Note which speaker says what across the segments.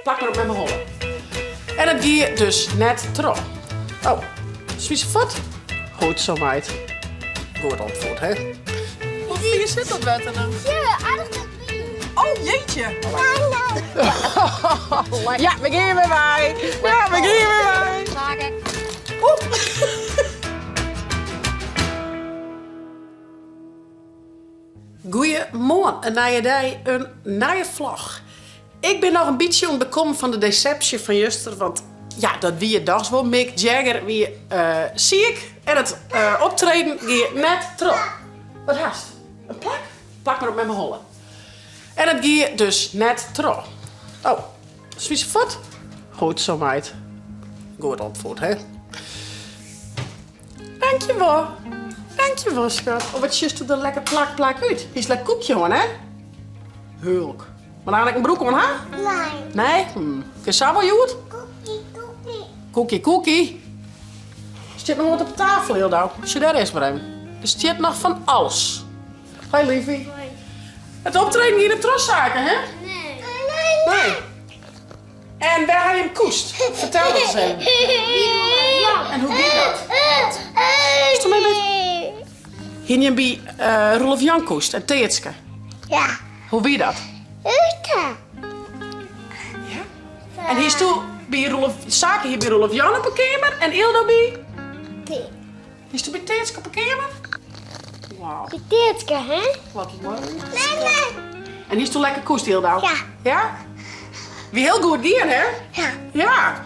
Speaker 1: Pak maar op met mijn hollen. En het giet dus net terug. Oh, is voet? Goed zo, meid. Goed antwoord, hè? Hoe vier zit dat wetten dan?
Speaker 2: Ja, aardig.
Speaker 1: Oh, jeetje.
Speaker 2: Oh,
Speaker 1: Ja, we gaan weer bij. Ja, we gaan weer bij.
Speaker 2: Maken.
Speaker 1: Goeiemorgen, een nieuwe dag, een nieuwe vlog. Ik ben nog een beetje ontbekomen van de deceptie van juster, want ja, dat wie je dags wel. Mick Jagger wie ziek en het optreden gaat net terug. Wat haast? Een plak? Pak maar op met mijn hollen. En het gaat dus net terug. Oh, is voet? Goed zo, meid. Goed antwoord, hè? Dankjewel. Dankjewel, schat. Oh, wat just er lekker plak uit. Is lekker koekje, hoor, hè? Hulk. Maar dan heb ik een broek om, hè?
Speaker 2: Nee.
Speaker 1: Nee? Is dat wel goed? Koekie. Er zit nog wat op tafel, heel dauw. Als je daar eens maar even. Er zit nog van alles. Hoi, liefie. Het optreden hier in de troszaken, hè? Nee. En waar heb je hem koest? Vertel dat eens even.
Speaker 2: Ja.
Speaker 1: En hoe ging dat? Is er mee met? Ging je bij Rolf Jan koest en Teetske?
Speaker 2: Ja.
Speaker 1: Hoe wie dat?
Speaker 2: Ute.
Speaker 1: Ja. En hier is toen bij Rolf, zaken hier bij Rolf Jan op een kamer en Ildo bij? Is toen bij Teetske op een kamer? Wauw,
Speaker 2: Je teertje, hè?
Speaker 1: wat leuk.
Speaker 2: Nee.
Speaker 1: En hier is toen lekker koest, Ildo?
Speaker 2: Ja.
Speaker 1: Ja? Wie heel goed dier, hè?
Speaker 2: Ja.
Speaker 1: Ja.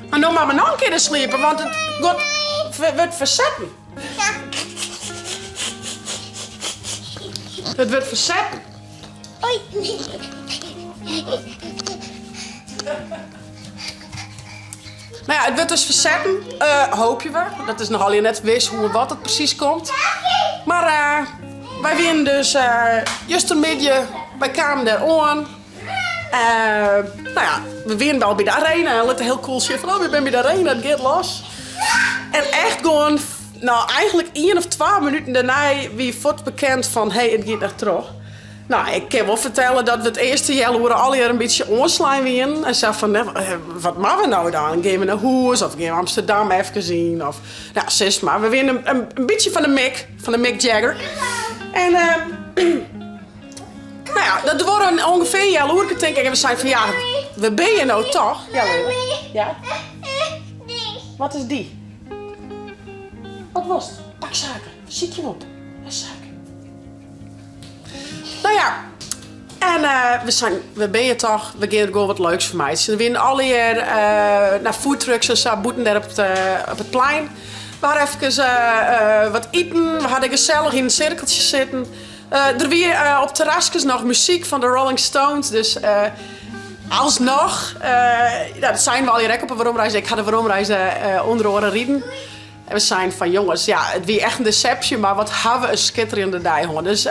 Speaker 1: Maar nou maar mijn nog een keer sliepen, want het wordt verzetten.
Speaker 2: Ja.
Speaker 1: Het wordt verzetten.
Speaker 2: Oei.
Speaker 1: Nou ja, het wordt dus verzetten, hoop je wel. Dat is nogal net wist hoe en wat het precies komt. Maar wij winnen dus juist een beetje bij Kamer der Oren. Nou ja, we winnen wel bij de arena. Let heel cool zien van, oh, we zijn bij de arena, het gaat los. En echt gewoon, nou eigenlijk 1 of 2 minuten daarna wie voort bekend van, hey, het gaat naar terug. Nou, ik kan wel vertellen dat we het eerste jaar al een beetje onslaan winnen. En zei van, wat maken we nou dan? Gaan we naar Hoes of gaan we Amsterdam even zien? Of, nou, zus maar. We winnen een beetje van de Mick Jagger. En nou ja, dat wordt ongeveer een jaloerke, denk ik. En we zijn van, ja, we ben je nou toch? Ja, Lele. Ja? Wat is die? Wat was het? Pak suiker. Ziet je op. Dat is suiker. Nou ja, en we ben je toch, we gaan gewoon wat leuks voor mij. Ze winnen alle jaar naar foodtrucks en zo, boeten daar op het plein. We hadden even wat eten, we hadden gezellig in een cirkeltje zitten. Er weer op terrasjes nog muziek van de Rolling Stones, dus alsnog, dat zijn we al hier op een waarom-reis. Ik ga de waarom-reis onder oren rieden. En we zijn van jongens, ja, het weer echt een deceptie, maar wat hebben we een schitterende dag, hoor. Dus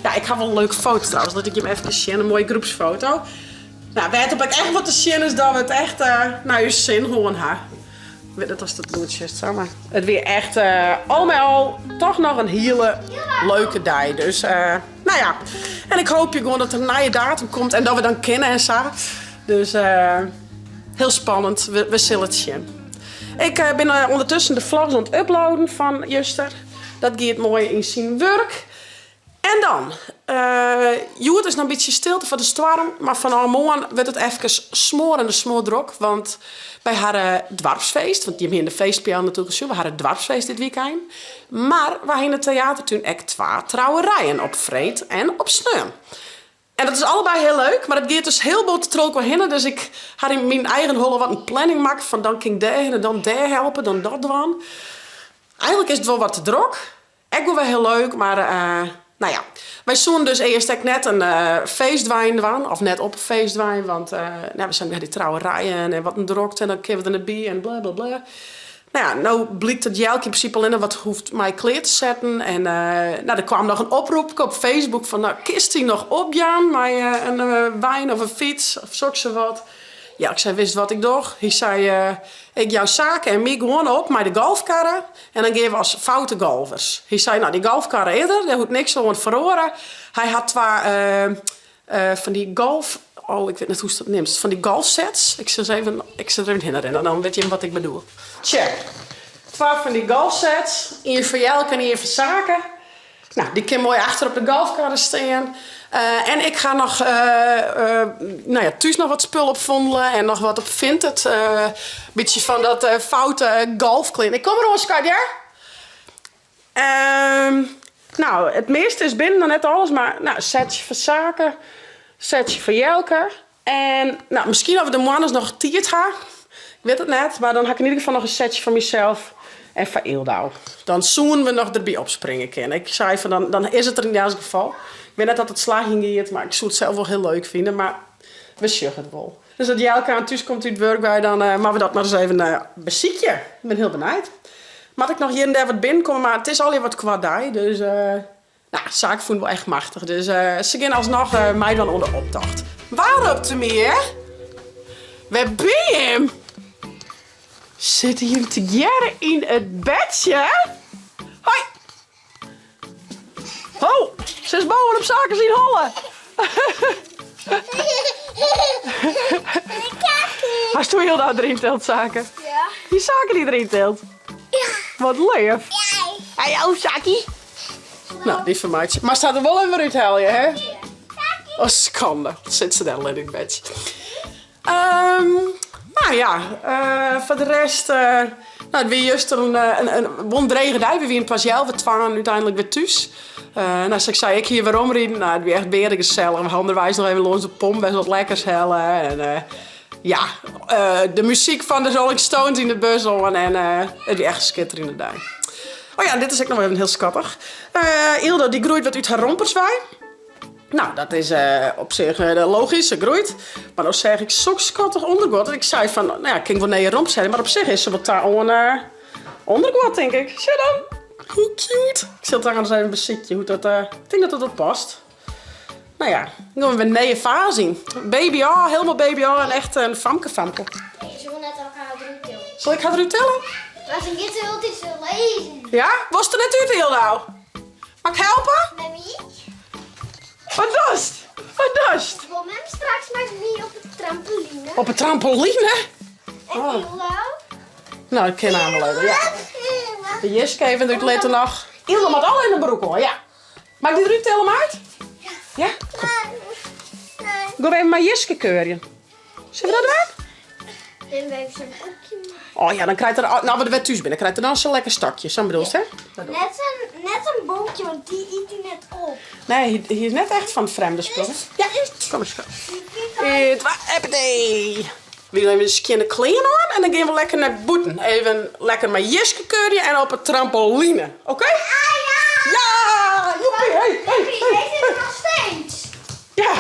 Speaker 1: ja, ik heb wel een leuke foto trouwens, dat ik je hem even zien, een mooie groepsfoto. Nou, weet op ik echt wat te zien is dat we het echt naar je zin horen hebben. Ik weet niet of dat doet, zo, maar het weer echt al met al toch nog een hele leuke dag. Dus nou ja, en ik hoop je gewoon dat er een nieuwe datum komt en dat we dan kennen en zo. Dus heel spannend, we zullen het zien. Ik ben ondertussen de vlogs aan het uploaden van Juster. Dat gaat mooi in zijn werk. En dan, Joet is nog een beetje stilte van de storm, maar vanavond werd het even smoordrok, want bij haar dwarpsfeest, want die hebben in de feestpiano natuurlijk gezien, we hadden het dwarpsfeest dit weekend, maar wij in het theater toen echt 2 trouwerijen op Vreed en op Sneum. En dat is allebei heel leuk, maar het gaat dus heel veel te trokken heen, dus ik had in mijn eigen holle wat een planning gemaakt van dan ging daar en dan daar helpen, dan dat doen. Eigenlijk is het wel wat te druk, ik wel heel leuk, maar nou ja, wij zoen dus eerst net een feestwijn doen, of net op een feestwijn, want nou, we zijn bij die trouwerijen en wat een drokte en dan kunnen we er bij en bla bla bla. Nou ja, nou blijkt dat Jelke in principe alleen wat hoeft mij kleed te zetten en nou, er kwam nog een oproep op Facebook van, nou, kist die nog opgaan met een wijn of een fiets of zo wat. Ja, ik zei, wist wat ik doe? Hij zei, ik jouw zaken en mij gewoon op met de golfkarren. En dan geven we als foute golfers. Hij zei, nou, die golfkarren eerder, daar hoeft niks van verloren. Hij had 2 van die golf ik weet niet hoe ze dat neemt. Van die golfsets. Ik zet er even herinneren, dan weet je wat ik bedoel. Check. 12 van die golfsets. Hier voor jou en hier voor zaken. Nou, die kan mooi achter op de golfkarren staan. En ik ga nog, thuis nog wat spullen opvondelen en nog wat op Vinted. Een beetje van dat foute golfklin. Ik kom er Oscar, ja? Nou, het meeste is binnen, dan net alles. Maar, nou, setje voor zaken. Setje voor Jelke. En, nou, misschien over de mannen nog tiert ga. Ik weet het net. Maar dan ga ik in ieder geval nog een setje voor mezelf. En van Eildau. Dan zoen we nog erbij opspringen kunnen. Ik zei van, dan is het er in ieder geval. Ik weet net dat het slaging gaat, maar ik zou het zelf wel heel leuk vinden. Maar we zeggen het wel. Dus dat Jelke aan thuis komt uit het werk bij, dan maar we dat maar eens even bezieken. Ik ben heel benieuwd. Maar ik nog hier en daar wat binnenkomen, maar het is alweer wat kwadij. Dus, zaak voelt wel echt machtig. Dus ze gaan alsnog mij dan onder optocht. Waarop te meer? Waar ben je hem? Zitten jullie together in het bedje? Hoi! Oh, ze is boven op zaken zien hollen. Als toen heel dat erin telt zaken.
Speaker 2: Ja.
Speaker 1: Die zaken die erin telt.
Speaker 2: Ja.
Speaker 1: Wat leuk.
Speaker 2: Hey, oh, Saki.
Speaker 1: Nou, die van mij. Maar staat er wel even uit halen, hè? Oh, schande. Zit ze daar al in het bedje. Nou ja, voor de rest... nou, weer juist een wondregen dag. We weer pas we waren uiteindelijk weer thuis. Nou, zoals ik zei, ik hier weer omrijden. Nou, het weer echt beren gezellig. We hadden nog even los de pomp, best wat lekkers hellen. En de muziek van de Rolling Stones in de bus en het weer echt schitterende dag. Oh ja, dit is ook nog even heel schattig. Ildo die groeit wat uit haar romperswaai. Nou, dat is op zich logisch, ze groeit. Maar dan zeg ik, zo schattig ondergoed. En ik zei van, nou ja, ik kan wel naar je romp zetten. Maar op zich is ze wat daar ondergoed, denk ik. Zie je dan? Hoe cute. Ik zit daar eens even een bezietje. Ik denk dat het past. Nou ja, dan gaan we een nieuwe fase zien. Baby al, helemaal baby al. En echt een famke.
Speaker 2: Ze wil net elkaar doen.
Speaker 1: Zal ik haar eruit tellen?
Speaker 2: Maar ze gaat heel iets te lezen.
Speaker 1: Ja? Was het er net uit heel nou? Mag ik helpen?
Speaker 2: Mami?
Speaker 1: Wat doest? Wat doest?
Speaker 2: Wil hem straks maar niet op het trampoline?
Speaker 1: Op een trampoline?
Speaker 2: En
Speaker 1: Oh.
Speaker 2: Ildo?
Speaker 1: Nou, ik ken haar wel even, ja. De Jiske even doet later nog. Ildo moet al in de broek hoor, ja. Mag ik die eruit tellen, maat? Ja? Kom.
Speaker 2: Nee.
Speaker 1: Ga even mijn Jiske keuren. Zullen we dat doen?
Speaker 2: En we hebben zo'n koekje.
Speaker 1: Oh ja, dan krijgt er... Nou, we er weer thuis binnen. Krijgt er dan zo'n lekker stakje. Zo bedoel je, hè?
Speaker 2: Net een boontje, want die eet hij net op.
Speaker 1: Nee, hier is net echt van het vreemde spul. Ja, kom eens. Eppatee. We gaan even een skinne kleren aan en dan gaan we lekker naar boeten. Even lekker met Jiske keuren en op een trampoline. Oké? Ja! Joepie, hey.
Speaker 2: Deze is nog steeds.
Speaker 1: Ja.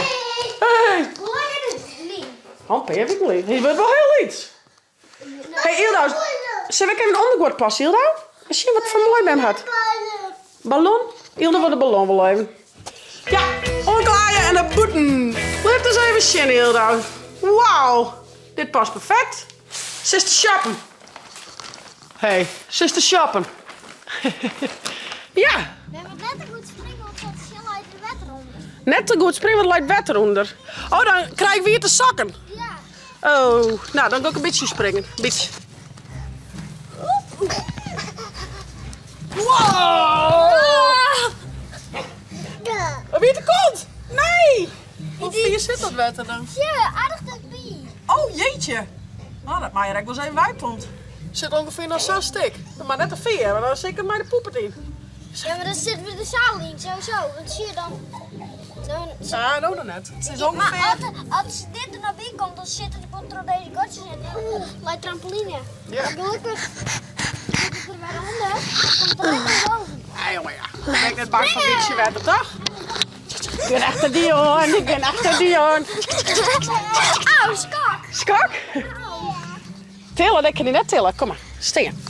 Speaker 1: Hey.
Speaker 2: Hoe lang is het? Lien.
Speaker 1: Hampie, heb ik niet. Hier wordt wel heel iets. Hey, Ildo. Zullen we even een ondergoed passen, Ildo? Misschien wat voor mooi bij hem had. Ballon? Ildo wil de ballon wel even. Ja, omklaaien en de boeten. Laat eens even zien, Ildo. Wauw. Dit past perfect. Ze is te shoppen. Hey, ze is te shoppen. Ja.
Speaker 2: We hebben net een goed springen, want het zat heel uit de wet eronder.
Speaker 1: Net te goed springen, wat lijkt wetter onder. Oh, dan krijg we hier te zakken.
Speaker 2: Ja.
Speaker 1: Oh, nou, dan ga ik een beetje springen. Een beetje. Wow! Wie de kont? Nee! Hoe vier zit dat wetter dan?
Speaker 2: Ja, aardig dat bie.
Speaker 1: Oh, jeetje. Nou, dat maak je wel eens even wijpond. Zit ongeveer nog zo'n stik. Maar net een vier, maar dan zeker maar de poepert in.
Speaker 2: Ja, maar dan zitten we de zaal in, sowieso. Want zie je dan...
Speaker 1: Ja, nou dan net. Het is
Speaker 2: Maar
Speaker 1: ongeveer...
Speaker 2: als dit er naar binnen komt, dan zitten de controle deze gotjes in. Lijkt trampoline.
Speaker 1: Ja.
Speaker 2: Gelukkig zit ik er bij de honden. Komt er lekker boven.
Speaker 1: Ja, jongen, ja. Ik ben net bang van beetje wetter, toch? Ik ben achter die hoorn, ik ben achter die hoorn.
Speaker 2: Auw, skak.
Speaker 1: Skak? Tillen, dat kan je net tillen. Kom maar, steen.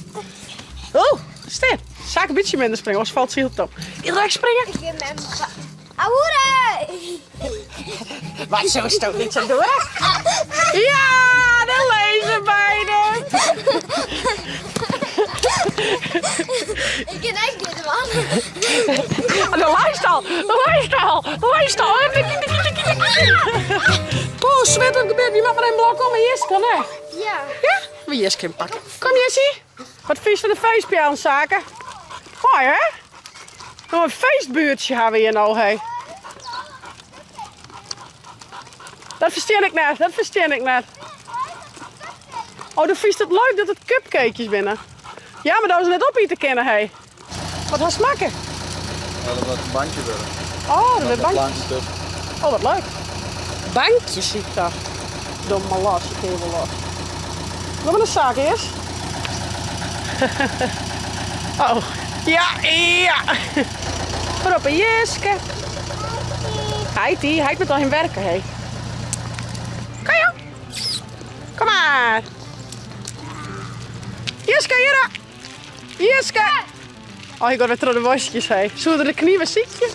Speaker 1: Oh, steen. Zaak een beetje minder springen, anders valt ze heel top. Iedereen springen?
Speaker 2: Ik ben met Ahoera!
Speaker 1: Wat zo is het ook niet zo doen, hè? Ja, de laserbeiden.
Speaker 2: Ik ken echt dit, man.
Speaker 1: De lijstal. Poeh, zwitterend gebeurt. Wie mag maar een blok om en Jiske, nee?
Speaker 2: Ja.
Speaker 1: Ja? Wie Jiske in pakken. Kom Jissie. Wat vies van de feestpiaanzaken. Hoi hè? Nou, een feestbuurtje hebben we hier nou, hé. Dat verstaan ik net, dat verstaan ik net. Oh, dan vies het leuk dat het cupcakejes binnen. Ja, maar dat is net op hier te kennen, hé. Wat gaat smaken?
Speaker 3: Ja, dat wordt een bankje willen.
Speaker 1: Oh, dat wordt bankjes.
Speaker 3: Plankje tussen.
Speaker 1: Oh, wat leuk. Bankjes zie ik daar. Domme los, ik geef wel los. Wat maar een zaak is. Oh, ja, ja. Voorop een Jiske. Hij moet al in werken, hé. Kom joh. Kom maar. Jiske, hier. Jiske. Oh, ik ga weer terug de wasjes, hé. Zullen we de knie weer ziekje?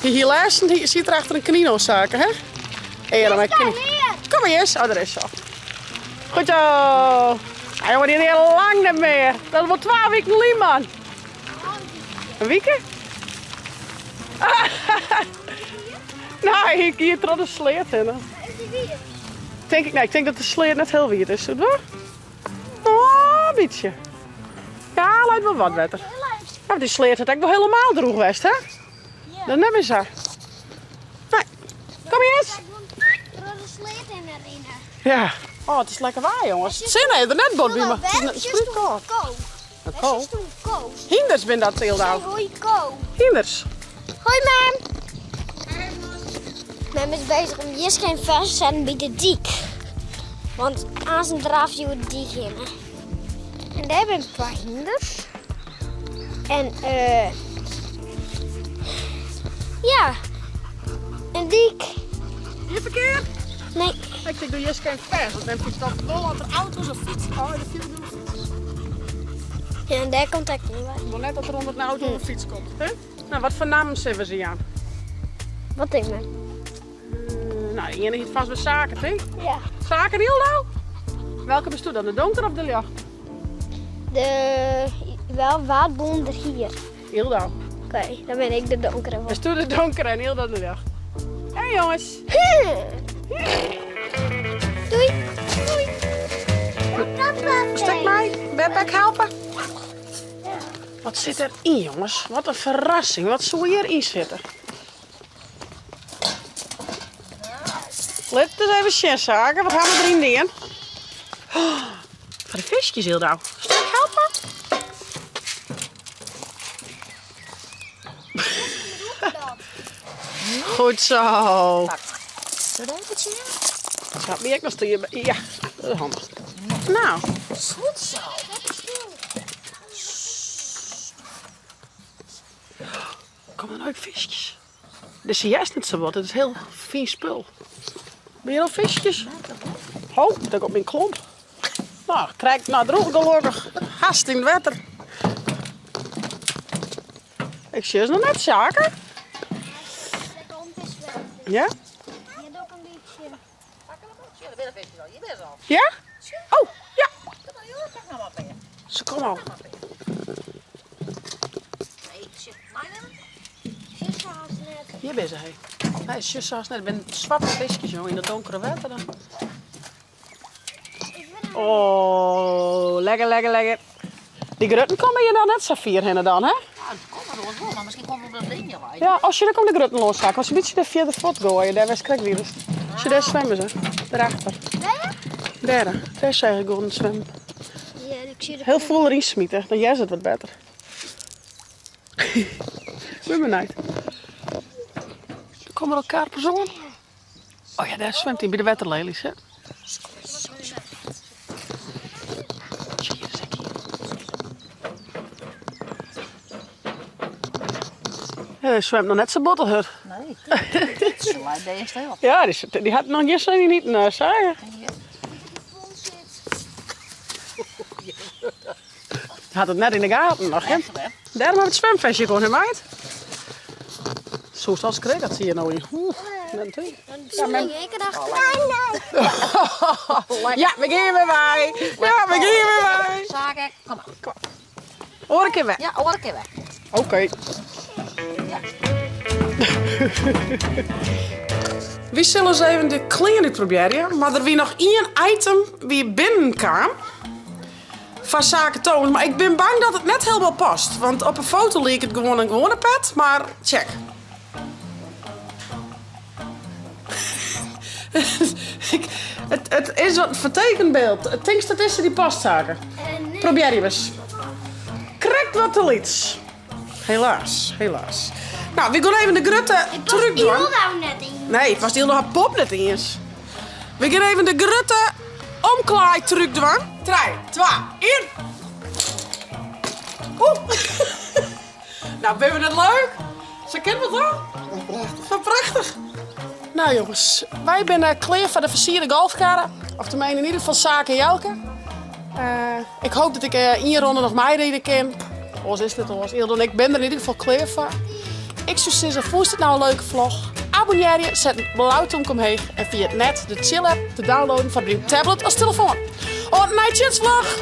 Speaker 1: Hier luisteren, ziet er achter een knie nog zaken, hè? Hé, dan mijn knie. Kom maar, Jis. Oh, daar is ze. Goed zo. Hij wordt hier heel lang niet meer. Dat wordt 12 weken lief, man. Een weekje? Nou, hier trok een sleet in. Ik denk dat de sleet net heel wierd is. Doe het. Oh, een beetje. Ja, lijkt wel wat beter. Maar die sleet het ook wel helemaal droeg geweest, hè? Dat neem eens aan. Nee. Kom eens.
Speaker 2: Rode sleet in erin.
Speaker 1: Ja. Oh, het is lekker waar, jongens. Zin heeft er net bot bij me. Het is net spuitkoud. Een kool? Hinders ben dat heel oud.
Speaker 2: Hoi, Ko.
Speaker 1: Hinders.
Speaker 2: Hoi, mam. Mam is bezig om Jiske geen vers te zetten bij de dik. Want aan zijn draaf je het dik in. En daar hebben we een paar hinders. En ja. Een dik.
Speaker 1: Hier verkeerd?
Speaker 2: Nee.
Speaker 1: Ik denk, doe Jess geen vers. Want dan fietst dat wel aan de auto's of fiets. Oh, de fiets doen fiets.
Speaker 2: Ja, en daar komt hij niet bij.
Speaker 1: Maar net dat er onder een auto of een fiets komt. Hè? Nou, wat voor namen hebben ze aan?
Speaker 2: Wat denk je?
Speaker 1: Nou, de ene heeft vast bij Zaken, hè?
Speaker 2: Ja.
Speaker 1: Zaken Hildo? Welke bestuur dan? De donker of de licht?
Speaker 2: Wel waardbonder hier.
Speaker 1: Hildo.
Speaker 2: Oké, dan ben ik de donkere van.
Speaker 1: Bestuur de donker en Hildo de licht. Hé jongens.
Speaker 2: Doei. Doei.
Speaker 1: Stuk mij. Backpack helpen. Wat zit erin, jongens? Wat een verrassing. Wat zou hierin zitten? Let eens even zien, Zaken. Wat gaan we erin doen? Oh, voor de visjes, Hildo. Stuk helpen? Goed zo. Ja, wie ik nog stuur. Ja, dat is handig. Nou.
Speaker 2: Goed zo.
Speaker 1: Kom er nou visjes. Dit is juist niet zo wat. Het is heel fijn spul. Ben je al visjes? Oh, dat komt mijn klomp. Nou, krijg ik nou droog gelukkig. Haast in het water. Ik zie ze nog net Zaken. Ja? Ja? Oh, ja. Ze komen al. Hier ben ze, hé. Nee, zus net. Ik ben zwarte visjes, joh, in het donkere water dan. Oh, lekker, lekker, lekker. Die grutten komen hier dan net zo vier heen dan, hè?
Speaker 4: Ja, dat komt er wel, maar misschien komt er dat ding niet bij.
Speaker 1: Ja, als je dan komt de grutten loszaken. Als je een beetje de vierde voet gooien, daar was krek weer. Als je daar zwemmen ze. Daarachter. Daar is ze eigenlijk gewoon zwemmen.
Speaker 2: Ja, ik zie de
Speaker 1: Heel veel erin smieten, dan jij het wat beter. Ben benieuwd. Er komen er elkaar personen. Oh ja, daar zwemt hij bij de waterlelies, hè? Ja, hij zwemt nog net zijn bottelhut.
Speaker 4: Nee, dit is zo uit deze stijl.
Speaker 1: Ja, die had nog niet zeggen. Hij had het net in de gaten nog, hè? Daarom hebben we het zwemvestje gewoon in maat. Zo is als kreeg dat zie je nou in.
Speaker 2: Ja, ik dacht,
Speaker 1: Ja, we gaan weer bij. Ja, we gaan weer bij.
Speaker 4: Zaken, kom maar.
Speaker 1: Hoor een keer weg.
Speaker 4: Ja, hoor een keer weg.
Speaker 1: Oké.
Speaker 4: Ja.
Speaker 1: We zullen eens even de kleine proberen. Maar er wie nog één item wie binnenkwam. Van zaken tonen. Maar ik ben bang dat het net helemaal past. Want op een foto leek het gewoon een gewone pet. Maar check. Het is een vertekend beeld. Het ding dat is die pastzaken.
Speaker 2: Nee.
Speaker 1: Probeer je eens. Krijgt wat te liets. Helaas, helaas. Nou, we gaan even de grutte truc doen.
Speaker 2: Ik nou net in.
Speaker 1: Nee, het was die nog een pop net eens. We gaan even de grutte omklaai truc doen. 3, 2, 1. Oeh. Nou, vinden we het leuk? Ze kennen het wel? Prachtig. Prachtig. Nou jongens, wij zijn klaar voor de versierde golfkarren. Of tenminste in ieder geval zaken Jelke. Ik hoop dat ik in je ronde nog meerijden kan. Oors is dit oors. Ik ben er in ieder geval klaar voor. Ik zou zeggen, vond het nou een leuke vlog? Abonneer je, zet een blauwtong omheen en via het net de chill app te downloaden van uw tablet als telefoon. Oh, night vlog!